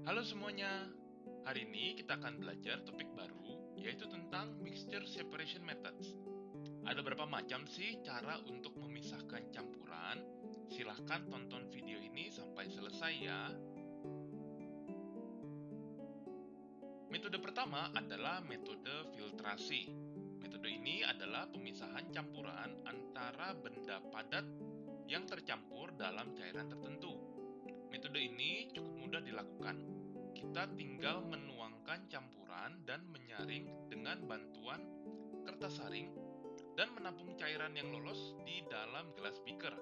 Halo semuanya, hari ini kita akan belajar topik baru, yaitu tentang Mixture Separation Methods. Ada berapa macam sih cara untuk memisahkan campuran? Silahkan tonton video ini sampai selesai ya. Metode pertama adalah metode filtrasi. Metode ini adalah pemisahan campuran antara benda padat yang tercampur dalam cairan tertentu. Metode ini cukup mudah dilakukan. Kita tinggal menuangkan campuran dan menyaring dengan bantuan kertas saring dan menampung cairan yang lolos di dalam gelas beaker.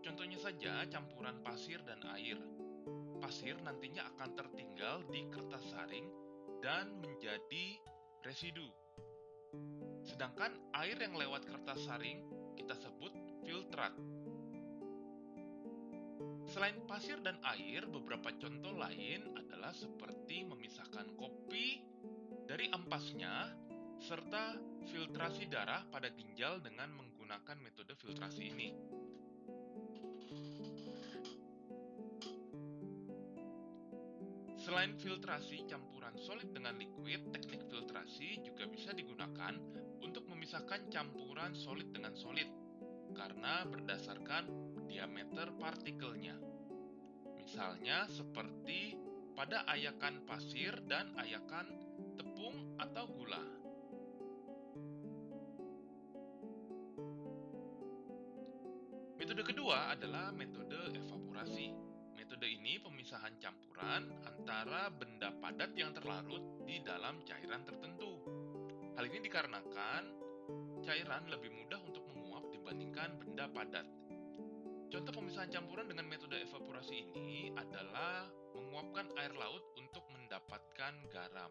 Contohnya saja campuran pasir dan air. Pasir nantinya akan tertinggal di kertas saring dan menjadi residu. Sedangkan air yang lewat kertas saring kita sebut filtrat. Selain pasir dan air, beberapa contoh lain adalah seperti memisahkan kopi dari ampasnya, serta filtrasi darah pada ginjal dengan menggunakan metode filtrasi ini. Selain filtrasi campuran solid dengan liquid, teknik filtrasi juga bisa digunakan untuk memisahkan campuran solid dengan solid, karena berdasarkan diameter partikelnya. Misalnya seperti pada ayakan pasir dan ayakan tepung atau gula. Metode kedua adalah metode evaporasi. Metode ini pemisahan campuran antara benda padat yang terlarut di dalam cairan tertentu. Hal ini dikarenakan cairan lebih mudah untuk menguap dibandingkan benda padat. Contoh pemisahan campuran dengan metode evaporasi ini adalah menguapkan air laut untuk mendapatkan garam.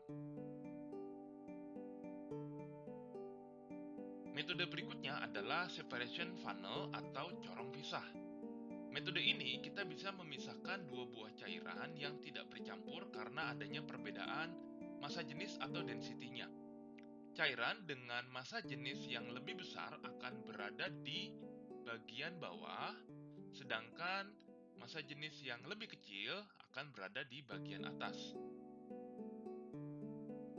Metode berikutnya adalah separation funnel atau corong pisah. Metode ini kita bisa memisahkan dua buah cairan yang tidak bercampur karena adanya perbedaan massa jenis atau density-nya. Cairan dengan massa jenis yang lebih besar akan berada di bagian bawah, sedangkan massa jenis yang lebih kecil akan berada di bagian atas.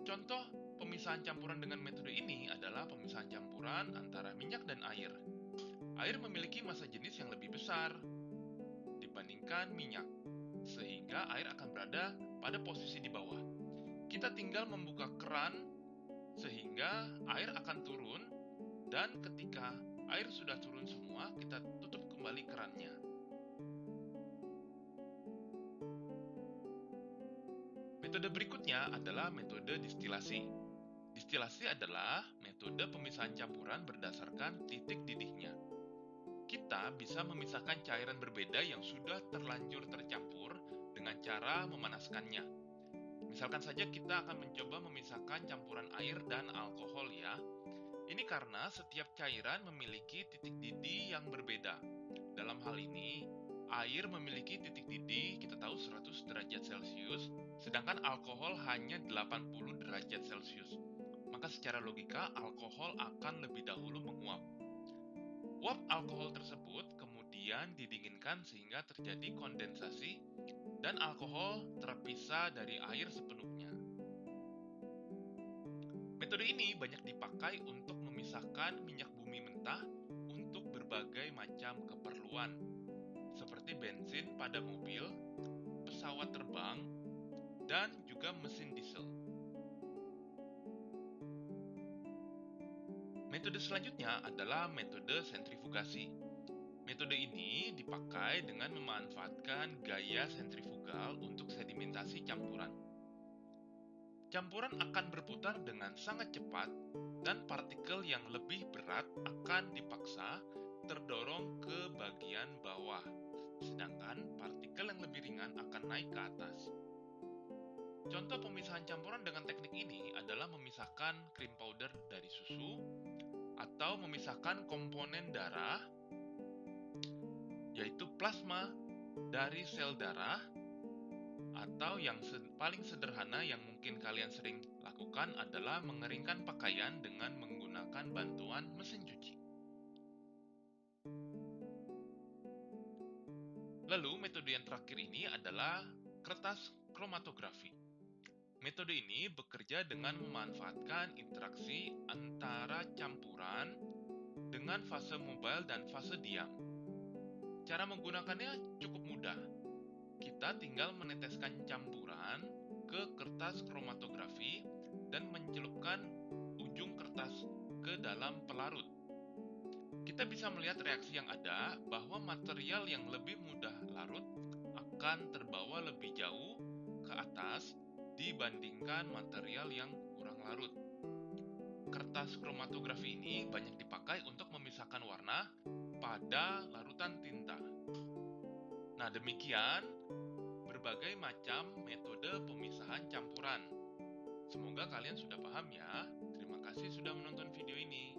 Contoh pemisahan campuran dengan metode ini adalah pemisahan campuran antara minyak dan air. Air memiliki massa jenis yang lebih besar dibandingkan minyak, sehingga air akan berada pada posisi di bawah. Kita tinggal membuka keran sehingga air akan turun, dan ketika air sudah turun semua, kita tutup kembali kerannya. Metode berikutnya adalah metode distilasi. Distilasi adalah metode pemisahan campuran berdasarkan titik didihnya. Kita bisa memisahkan cairan berbeda yang sudah terlanjur tercampur dengan cara memanaskannya. Misalkan saja kita akan mencoba memisahkan campuran air dan alkohol ya. Ini karena setiap cairan memiliki titik didih yang berbeda. Dalam hal ini, air memiliki titik didih kita tahu 100 derajat Celcius, sedangkan alkohol hanya 80 derajat Celcius. Maka secara logika, alkohol akan lebih dahulu menguap. Uap alkohol tersebut kemudian didinginkan sehingga terjadi kondensasi dan alkohol terpisah dari air sepenuhnya. Metode ini banyak dipakai untuk memisahkan minyak bumi mentah untuk berbagai macam keperluan, seperti bensin pada mobil, pesawat terbang, dan juga mesin diesel. Metode selanjutnya adalah metode sentrifugasi. Metode ini dipakai dengan memanfaatkan gaya sentrifugal untuk sedimentasi campuran. Campuran akan berputar dengan sangat cepat dan partikel yang lebih berat akan dipaksa terdorong ke bagian bawah, sedangkan partikel yang lebih ringan akan naik ke atas. Contoh pemisahan campuran dengan teknik ini adalah memisahkan cream powder dari susu atau memisahkan komponen darah, yaitu plasma dari sel darah, atau yang paling sederhana yang mungkin kalian sering lakukan adalah mengeringkan pakaian dengan menggunakan bantuan mesin cuci. Lalu metode yang terakhir ini adalah kertas kromatografi. Metode ini bekerja dengan memanfaatkan interaksi antara campuran dengan fase mobile dan fase diam. Cara menggunakannya cukup mudah. Kita tinggal meneteskan campuran ke kertas kromatografi dan mencelupkan ujung kertas ke dalam pelarut. Kita bisa melihat reaksi yang ada bahwa material yang lebih mudah larut akan terbawa lebih jauh ke atas dibandingkan material yang kurang larut. Kertas kromatografi ini banyak dipakai untuk memisahkan warna pada larutan tinta. Nah, demikian berbagai macam metode pemisahan campuran. Semoga kalian sudah paham ya. Terima kasih sudah menonton video ini.